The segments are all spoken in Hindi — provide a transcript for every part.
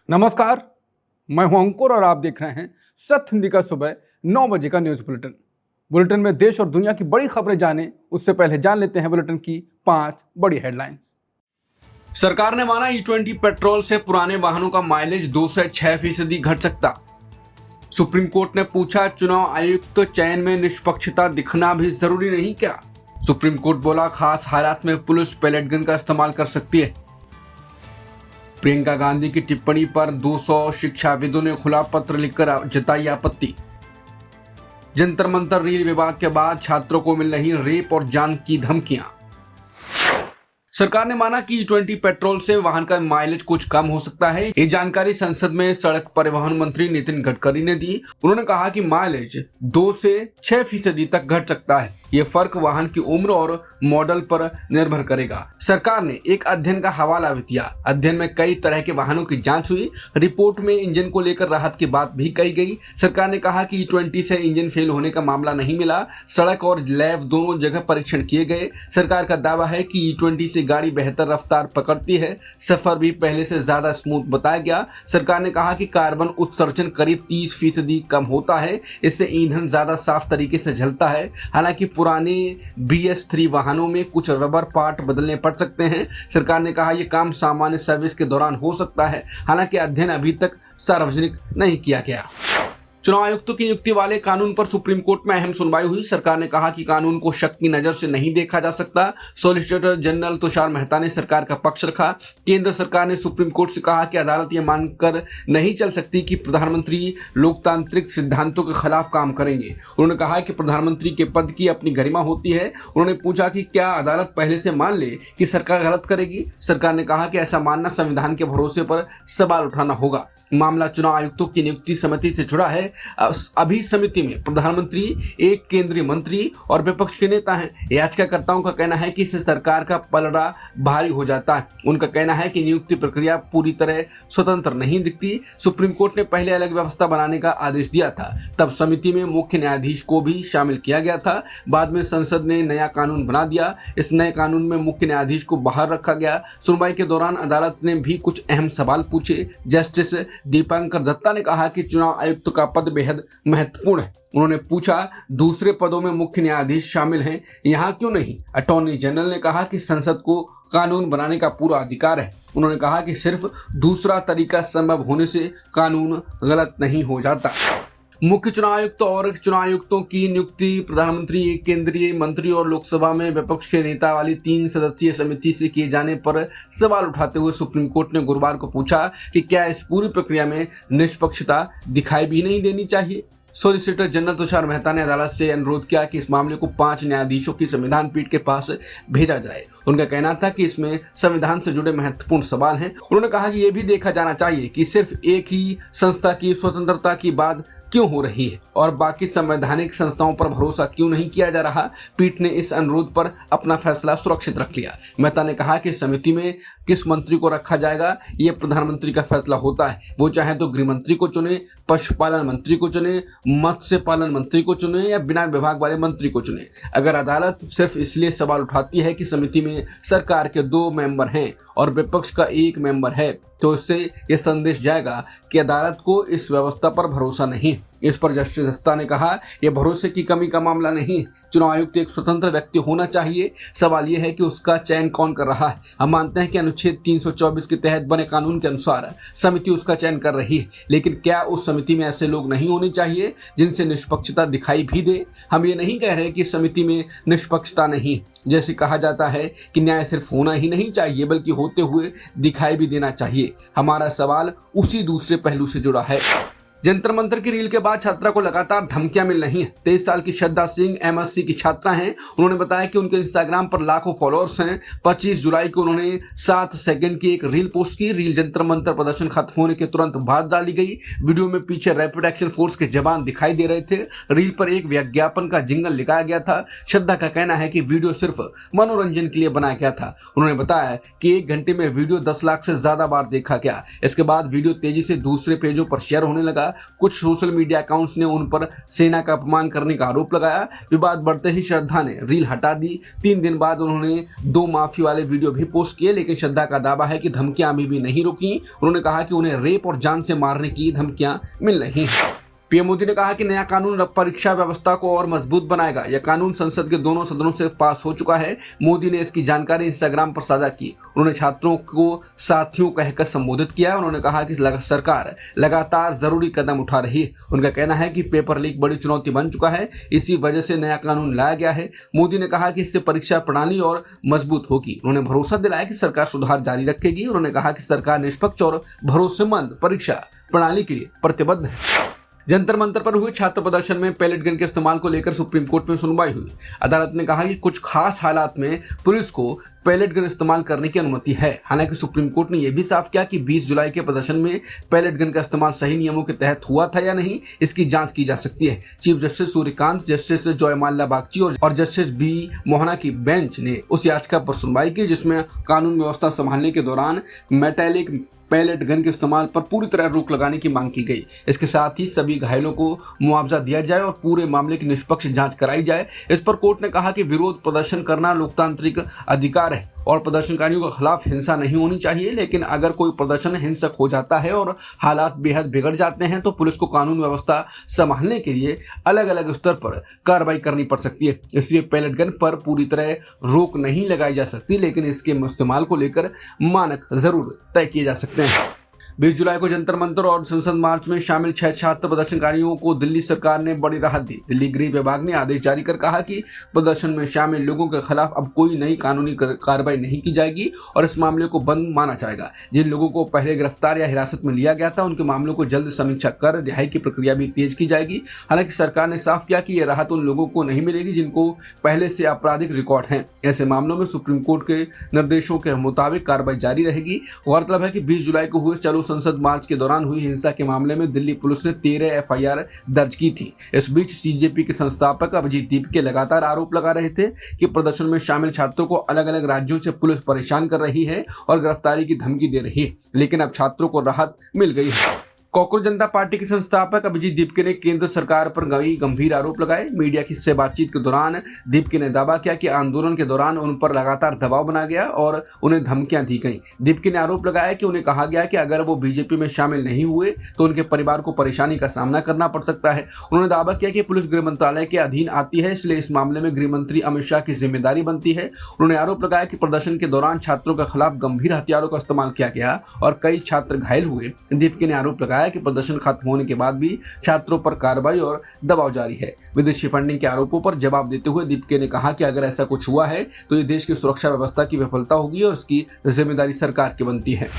नमस्कार, मैं हूं अंकुर और आप देख रहे हैं सत्य हिंदी का सुबह 9 बजे का न्यूज बुलेटिन। बुलेटिन में देश और दुनिया की बड़ी खबरें जाने उससे पहले जान लेते हैं बुलेटिन की 5 बड़ी हेडलाइंस। सरकार ने माना E20 पेट्रोल से पुराने वाहनों का माइलेज 2 से 6% घट सकता। सुप्रीम कोर्ट ने पूछा, चुनाव आयुक्त चयन में निष्पक्षता दिखना भी जरूरी नहीं क्या? सुप्रीम कोर्ट बोला, खास हालात में पुलिस पैलेट गन का इस्तेमाल कर सकती है। प्रियंका गांधी की टिप्पणी पर 200 शिक्षाविदों ने खुला पत्र लिखकर जताई आपत्ति। जंतर मंतर रील विवाद के बाद छात्रों को मिल रही रेप और जान की धमकियां। सरकार ने माना कि E20 पेट्रोल से वाहन का माइलेज कुछ कम हो सकता है। ये जानकारी संसद में सड़क परिवहन मंत्री नितिन गडकरी ने दी। उन्होंने कहा कि माइलेज 2 से 6% तक घट सकता है। ये फर्क वाहन की उम्र और मॉडल पर निर्भर करेगा। सरकार ने एक अध्ययन का हवाला भी दिया। अध्ययन में कई तरह के वाहनों की जांच हुई। रिपोर्ट में इंजन को लेकर राहत की बात भी कही गई। सरकार ने कहा कि E20 से इंजन फेल होने का मामला नहीं मिला। सड़क और लैब दोनों जगह परीक्षण किए गए। सरकार का दावा है कि E20 से गाड़ी बेहतर रफ्तार पकड़ती है। सफर भी पहले से ज्यादा स्मूथ बताया गया। सरकार ने कहा कि कार्बन उत्सर्जन करीब 30% कम होता है। इससे ईंधन ज्यादा साफ तरीके से जलता है। हालांकि पुराने BS3 वाहनों में कुछ रबर पार्ट बदलने पड़ सकते हैं। सरकार ने कहा यह काम सामान्य सर्विस के दौरान हो सकता है। हालांकि अध्ययन अभी तक सार्वजनिक नहीं किया गया। चुनाव आयुक्तों की नियुक्ति वाले कानून पर सुप्रीम कोर्ट में अहम सुनवाई हुई। सरकार ने कहा कि कानून को शक की नजर से नहीं देखा जा सकता। सॉलिसिटर जनरल तुषार मेहता ने सरकार का पक्ष रखा। केंद्र सरकार ने सुप्रीम कोर्ट से कहा कि अदालत यह मानकर नहीं चल सकती कि प्रधानमंत्री लोकतांत्रिक सिद्धांतों के खिलाफ काम करेंगे। उन्होंने कहा कि प्रधानमंत्री के पद की अपनी गरिमा होती है। उन्होंने पूछा कि क्या अदालत पहले से मान ले कि सरकार गलत करेगी। सरकार ने कहा कि ऐसा मानना संविधान के भरोसे पर सवाल उठाना होगा। मामला चुनाव आयुक्तों की नियुक्ति समिति से जुड़ा है। अभी समिति में प्रधानमंत्री, एक केंद्रीय मंत्री और विपक्ष के नेता हैं। याचिकाकर्ताओं का कहना है कि इससे सरकार का पलड़ा भारी हो जाता है। उनका कहना है कि नियुक्ति प्रक्रिया पूरी तरह स्वतंत्र नहीं दिखती। सुप्रीम कोर्ट ने पहले अलग व्यवस्था बनाने का आदेश दिया था। तब समिति में मुख्य न्यायाधीश को भी शामिल किया गया था। बाद में संसद ने नया कानून बना दिया। इस नए कानून में मुख्य न्यायाधीश को बाहर रखा गया। सुनवाई के दौरान अदालत ने भी कुछ अहम सवाल पूछे। जस्टिस दीपांकर दत्ता ने कहा कि चुनाव आयुक्त का पद बेहद महत्वपूर्ण है। उन्होंने पूछा, दूसरे पदों में मुख्य न्यायाधीश शामिल हैं, यहाँ क्यों नहीं? अटॉर्नी जनरल ने कहा कि संसद को कानून बनाने का पूरा अधिकार है। उन्होंने कहा कि सिर्फ दूसरा तरीका संभव होने से कानून गलत नहीं हो जाता। मुख्य चुनाव आयुक्त और चुनाव आयुक्तों की नियुक्ति प्रधानमंत्री, एक केंद्रीय मंत्री और लोकसभा में विपक्ष के नेता वाली 3 सदस्यीय समिति से किए जाने पर सवाल उठाते हुए सुप्रीम कोर्ट ने गुरुवार को पूछा कि क्या इस पूरी प्रक्रिया में निष्पक्षता दिखाई भी नहीं देनी चाहिए। सॉलिसिटर जनरल तुषार मेहता ने अदालत से अनुरोध किया कि इस मामले को 5 न्यायाधीशों की संविधान पीठ के पास भेजा जाए। उनका कहना था कि इसमें संविधान से जुड़े महत्वपूर्ण सवाल हैं। उन्होंने कहा कि यह भी देखा जाना चाहिए कि सिर्फ एक ही संस्था की स्वतंत्रता की बात क्यों हो रही है और बाकी संवैधानिक संस्थाओं पर भरोसा क्यों नहीं किया जा रहा। पीठ ने इस अनुरोध पर अपना फैसला सुरक्षित रख लिया। मेहता ने कहा कि समिति में किस मंत्री को रखा जाएगा यह प्रधानमंत्री का फैसला होता है। वो चाहे तो गृह मंत्री को चुने, पशुपालन मंत्री को चुने, मत्स्य पालन मंत्री को चुने या बिना विभाग वाले मंत्री को चुने। अगर अदालत सिर्फ इसलिए सवाल उठाती है कि समिति में सरकार के 2 मेंबर हैं और विपक्ष का 1 मेंबर है, तो इससे यह संदेश जाएगा कि अदालत को इस व्यवस्था पर भरोसा नहीं। इस पर जस्टिस दत्ता ने कहा, यह भरोसे की कमी का मामला नहीं। चुनाव आयुक्त एक स्वतंत्र व्यक्ति होना चाहिए। सवाल यह है कि उसका चयन कौन कर रहा है। हम मानते हैं कि अनुच्छेद 324 के तहत बने कानून के अनुसार समिति उसका चयन कर रही है, लेकिन क्या उस समिति में ऐसे लोग नहीं होने चाहिए जिनसे निष्पक्षता दिखाई भी दे? हम ये नहीं कह रहे कि समिति में निष्पक्षता नहीं, जैसे कहा जाता है कि न्याय सिर्फ होना ही नहीं चाहिए बल्कि होते हुए दिखाई भी देना चाहिए। हमारा सवाल उसी दूसरे पहलू से जुड़ा है। जंतर मंतर की रील के बाद छात्रा को लगातार धमकियां मिल रही हैं। 23 साल की श्रद्धा सिंह MSc की छात्रा हैं। उन्होंने बताया कि उनके इंस्टाग्राम पर लाखों फॉलोअर्स हैं। 25 जुलाई को उन्होंने 7 सेकंड की एक रील पोस्ट की। रील जंतर मंतर प्रदर्शन खत्म होने के तुरंत बाद डाली गई। वीडियो में पीछे रैपिड एक्शन फोर्स के जवान दिखाई दे रहे थे। रील पर एक विज्ञापन का जिंगल लिखाया गया था। श्रद्धा का कहना है कि वीडियो सिर्फ मनोरंजन के लिए बनाया गया था। उन्होंने बताया कि 1 घंटे में वीडियो 10 लाख से ज्यादा बार देखा गया। इसके बाद वीडियो तेजी से दूसरे पेजों पर शेयर होने लगा। कुछ सोशल मीडिया अकाउंट्स ने उन पर सेना का अपमान करने का आरोप लगाया। विवाद बढ़ते ही श्रद्धा ने रील हटा दी। 3 दिन बाद उन्होंने 2 माफी वाले वीडियो भी पोस्ट किए, लेकिन श्रद्धा का दावा है कि धमकियां अभी भी नहीं रुकी। उन्होंने कहा कि उन्हें रेप और जान से मारने की धमकियां मिल रही हैं। पीएम मोदी ने कहा कि नया कानून परीक्षा व्यवस्था को और मजबूत बनाएगा। यह कानून संसद के दोनों सदनों से पास हो चुका है। मोदी ने इसकी जानकारी इंस्टाग्राम पर साझा की। उन्होंने छात्रों को साथियों कहकर संबोधित किया। उन्होंने कहा कि सरकार लगातार जरूरी कदम उठा रही है। उनका कहना है कि पेपर लीक बड़ी चुनौती बन चुका है, इसी वजह से नया कानून लाया गया है। मोदी ने कहा कि इससे परीक्षा प्रणाली और मजबूत होगी। उन्होंने भरोसा दिलाया कि सरकार सुधार जारी रखेगी। उन्होंने कहा कि सरकार निष्पक्ष और भरोसेमंद परीक्षा प्रणाली के लिए प्रतिबद्ध है। जंतर मंतर पर हुए छात्र प्रदर्शन में पैलेट गन के इस्तेमाल को लेकर सुप्रीम कोर्ट में सुनवाई हुई। अदालत ने कहा कि कुछ खास हालात में पुलिस को पैलेट गन इस्तेमाल करने की अनुमति है। हालांकि सुप्रीम कोर्ट ने यह भी साफ किया कि 20 जुलाई के प्रदर्शन में पैलेट गन का इस्तेमाल सही नियमों के तहत हुआ था या नहीं, इसकी जांच की जा सकती है। Chief justice Suryakant, justice Joymalya Bagchi और जस्टिस बी मोहना की बेंच ने उस याचिका पर सुनवाई की जिसमें कानून व्यवस्था संभालने के दौरान मेटालिक पैलेट गन के इस्तेमाल पर पूरी तरह रोक लगाने की मांग की गई। इसके साथ ही सभी घायलों को मुआवजा दिया जाए और पूरे मामले की निष्पक्ष जांच कराई जाए। इस पर कोर्ट ने कहा कि विरोध प्रदर्शन करना लोकतांत्रिक अधिकार है और प्रदर्शनकारियों के खिलाफ हिंसा नहीं होनी चाहिए, लेकिन अगर कोई प्रदर्शन हिंसक हो जाता है और हालात बेहद बिगड़ जाते हैं तो पुलिस को कानून व्यवस्था संभालने के लिए अलग अलग स्तर पर कार्रवाई करनी पड़ सकती है। इसलिए पैलेट गन पर पूरी तरह रोक नहीं लगाई जा सकती, लेकिन इसके इस्तेमाल को लेकर मानक जरूर तय किए जा सकते हैं। 20 जुलाई को जंतर मंतर और संसद मार्च में शामिल 6 छात्र प्रदर्शनकारियों को दिल्ली सरकार ने बड़ी राहत दी। दिल्ली गृह विभाग ने आदेश जारी कर कहा कि प्रदर्शन में शामिल लोगों के खिलाफ अब कोई नई कानूनी कार्रवाई नहीं की जाएगी और इस मामले को बंद माना जाएगा। जिन लोगों को पहले गिरफ्तार या हिरासत में लिया गया था उनके मामलों को जल्द समीक्षा कर रिहाई की प्रक्रिया भी तेज की जाएगी। हालांकि सरकार ने साफ किया कि यह राहत उन लोगों को नहीं मिलेगी जिनको पहले से आपराधिक रिकॉर्ड है। ऐसे मामलों में सुप्रीम कोर्ट के निर्देशों के मुताबिक कार्रवाई जारी रहेगी। गौरतलब है कि 20 जुलाई को हुए चलो संसद मार्च के दौरान हुई हिंसा के मामले में दिल्ली पुलिस ने 13 एफआईआर दर्ज की थी। इस बीच सीजेपी के संस्थापक अभिजीत दीपके लगातार आरोप लगा रहे थे कि प्रदर्शन में शामिल छात्रों को अलग अलग राज्यों से पुलिस परेशान कर रही है और गिरफ्तारी की धमकी दे रही है, लेकिन अब छात्रों को राहत मिल गई है। कॉकरोच जनता पार्टी के संस्थापक अभिजीत दीपके ने केंद्र सरकार पर गंभीर आरोप लगाए। मीडिया से बातचीत के दौरान दीपके ने दावा किया कि आंदोलन के दौरान उन पर लगातार दबाव बनाया गया और उन्हें धमकियां दी गईं। दीपके ने आरोप लगाया कि उन्हें कहा गया कि अगर वो बीजेपी में शामिल नहीं हुए तो उनके परिवार को परेशानी का सामना करना पड़ सकता है। उन्होंने दावा किया कि पुलिस गृह मंत्रालय के अधीन आती है, इसलिए इस मामले में गृह मंत्री अमित शाह की जिम्मेदारी बनती है। उन्होंने आरोप लगाया कि प्रदर्शन के दौरान छात्रों के खिलाफ गंभीर हथियारों का इस्तेमाल किया गया और कई छात्र घायल हुए। दीपके ने आरोप लगाया कि प्रदर्शन खत्म होने के बाद भी छात्रों पर कार्रवाई और दबाव जारी है। विदेशी फंडिंग के आरोपों पर जवाब देते हुए दीपके ने कहा कि अगर ऐसा कुछ हुआ है तो ये देश की सुरक्षा व्यवस्था की विफलता होगी और इसकी जिम्मेदारी सरकार की बनती है।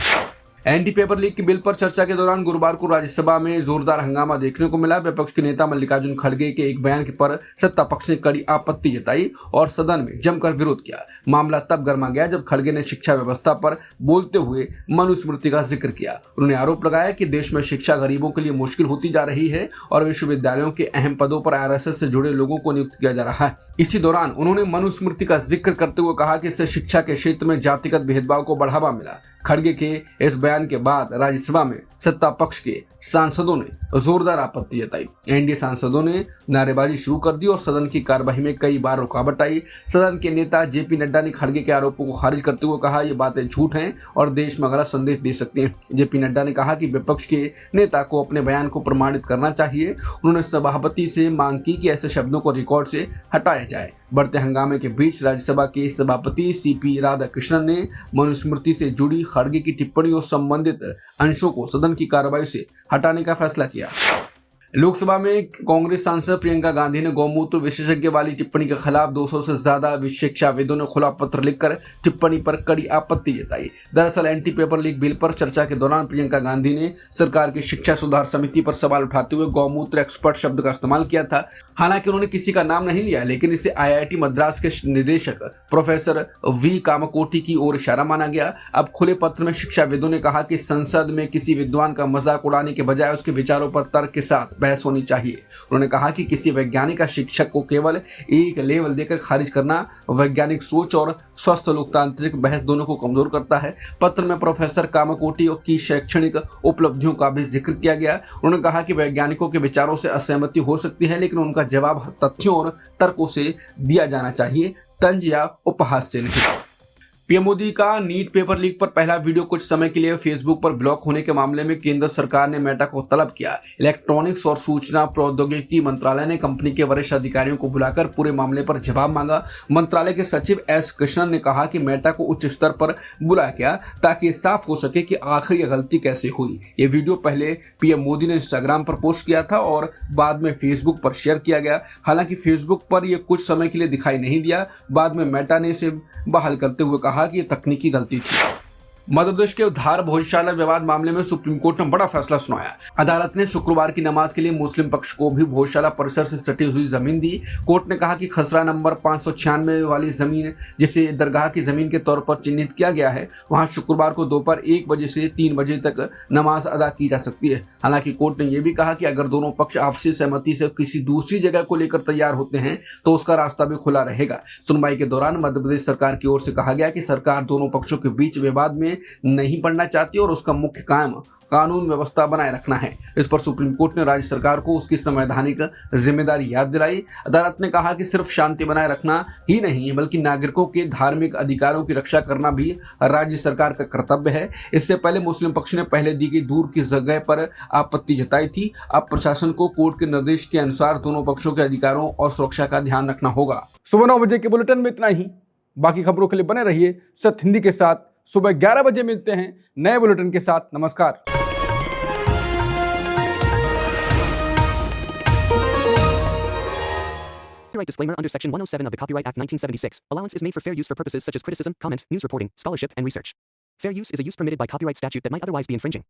एंटी पेपर लीक के बिल पर चर्चा के दौरान गुरुवार को राज्यसभा में जोरदार हंगामा देखने को मिला। विपक्ष के नेता मल्लिकार्जुन खड़गे के एक बयान पर सत्ता पक्ष ने कड़ी आपत्ति जताई और सदन में जमकर विरोध किया। मामला तब गर्मा गया जब खड़गे ने शिक्षा व्यवस्था पर बोलते हुए मनुस्मृति का जिक्र किया। उन्होंने आरोप लगाया कि देश में शिक्षा गरीबों के लिए मुश्किल होती जा रही है और विश्वविद्यालयों के अहम पदों पर आरएसएस से जुड़े लोगों को नियुक्त किया जा रहा है। इसी दौरान उन्होंने मनुस्मृति का जिक्र करते हुए कहा कि इससे शिक्षा के क्षेत्र में जातिगत भेदभाव को बढ़ावा मिला। खड़गे के इस बयान के बाद राज्यसभा में सत्ता पक्ष के सांसदों ने जोरदार आपत्ति जताई। एनडीए सांसदों ने नारेबाजी शुरू कर दी और सदन की कार्यवाही में कई बार रुकावट आई। सदन के नेता जेपी नड्डा ने खड़गे के आरोपों को खारिज करते हुए कहा ये बातें झूठ हैं और देश में गलत संदेश दे सकती हैं। जेपी नड्डा ने कहा कि विपक्ष के नेता को अपने बयान को प्रमाणित करना चाहिए। उन्होंने सभापति से मांग की कि ऐसे शब्दों को रिकॉर्ड से हटाया जाए। बढ़ते हंगामे के बीच राज्यसभा के सभापति सीपी राधाकृष्णन ने मनुस्मृति से जुड़ी खड़गे की टिप्पणी और संबंधित अंशों को सदन की कार्रवाई से हटाने का फैसला किया। लोकसभा में कांग्रेस सांसद प्रियंका गांधी ने गौमूत्र विशेषज्ञ वाली टिप्पणी के खिलाफ 200 से ज्यादा शिक्षाविदों ने खुला पत्र लिखकर टिप्पणी पर कड़ी आपत्ति जताई। दरअसल एंटी पेपर लीक बिल पर चर्चा के दौरान प्रियंका गांधी ने सरकार की शिक्षा सुधार समिति पर सवाल उठाते हुए गौमूत्र एक्सपर्ट शब्द का इस्तेमाल किया था। हालांकि उन्होंने किसी का नाम नहीं लिया, लेकिन इसे आईआईटी मद्रास के निदेशक प्रोफेसर वी कामकोटी की ओर इशारा माना गया। अब खुले पत्र में शिक्षाविदों ने कहा कि संसद में किसी विद्वान का मजाक उड़ाने के बजाय उसके विचारों पर तर्क के साथ बहस होनी चाहिए। उन्होंने कहा कि किसी वैज्ञानिक या शिक्षक को केवल एक लेवल देकर खारिज करना वैज्ञानिक सोच और स्वस्थ लोकतांत्रिक बहस दोनों को कमजोर करता है। पत्र में प्रोफेसर कामाकोटी की शैक्षणिक उपलब्धियों का भी जिक्र किया गया। उन्होंने कहा कि वैज्ञानिकों के विचारों से असहमति हो सकती है, लेकिन उनका जवाब तथ्यों और तर्कों से दिया जाना चाहिए, तंज या उपहास से नहीं। पीएम मोदी का नीट पेपर लीक पर पहला वीडियो कुछ समय के लिए फेसबुक पर ब्लॉक होने के मामले में केंद्र सरकार ने मेटा को तलब किया। इलेक्ट्रॉनिक्स और सूचना प्रौद्योगिकी मंत्रालय ने कंपनी के वरिष्ठ अधिकारियों को बुलाकर पूरे मामले पर जवाब मांगा। मंत्रालय के सचिव एस कृष्णन ने कहा कि मेटा को उच्च स्तर पर बुलाया गया ताकि साफ हो सके कि आखिर यह गलती कैसे हुई। ये वीडियो पहले पीएम मोदी ने इंस्टाग्राम पर पोस्ट किया था और बाद में फेसबुक पर शेयर किया गया। हालांकि फेसबुक पर यह कुछ समय के लिए दिखाई नहीं दिया। बाद में मेटा ने इसे बहाल करते हुए कहा कि ये तकनीकी गलती थी। मध्य प्रदेश के उद्धार भोजशाला विवाद मामले में सुप्रीम कोर्ट ने बड़ा फैसला सुनाया। अदालत ने शुक्रवार की नमाज के लिए मुस्लिम पक्ष को भी भोजशाला परिसर से सटी हुई जमीन दी। कोर्ट ने कहा कि खसरा नंबर 596 वाली जमीन, जिसे दरगाह की जमीन के तौर पर चिन्हित किया गया है, वहां शुक्रवार को दोपहर 1 बजे से 3 बजे तक नमाज अदा की जा सकती है। हालांकि कोर्ट ने यह भी कहा कि अगर दोनों पक्ष आपसी सहमति से किसी दूसरी जगह को लेकर तैयार होते हैं तो उसका रास्ता भी खुला रहेगा। सुनवाई के दौरान मध्य प्रदेश सरकार की ओर से कहा गया कि सरकार दोनों पक्षों के बीच विवाद में नहीं पड़ना चाहती और उसका मुख्य काम कानून व्यवस्था बनाए रखना है। इस पर सुप्रीम कोर्ट ने राज्य सरकार को उसकी संवैधानिक जिम्मेदारी याद दिलाई। अदालत ने कहा कि सिर्फ शांति बनाए रखना ही नहीं बल्कि नागरिकों के धार्मिक अधिकारों की रक्षा करना भी राज्य सरकार का कर्तव्य है। इससे पहले मुस्लिम पक्ष ने पहले दी गई दूर की जगह पर आपत्ति जताई थी। अब प्रशासन को कोर्ट के निर्देश के अनुसार दोनों पक्षों के अधिकारों और सुरक्षा का ध्यान रखना होगा। सुबह 9 बजे के बुलेटिन में इतना ही। बाकी खबरों के लिए बने रहिए सत्य हिंदी के साथ। सुबह 11 बजे मिलते हैं नए बुलेटिन के साथ। नमस्कार। Copyright disclaimer under Section 107 of the Copyright Act 1976. Allowance is made for fair use for purposes such as criticism, comment, news reporting, scholarship, and research. Fair use is a use permitted by copyright statute that might otherwise be infringing.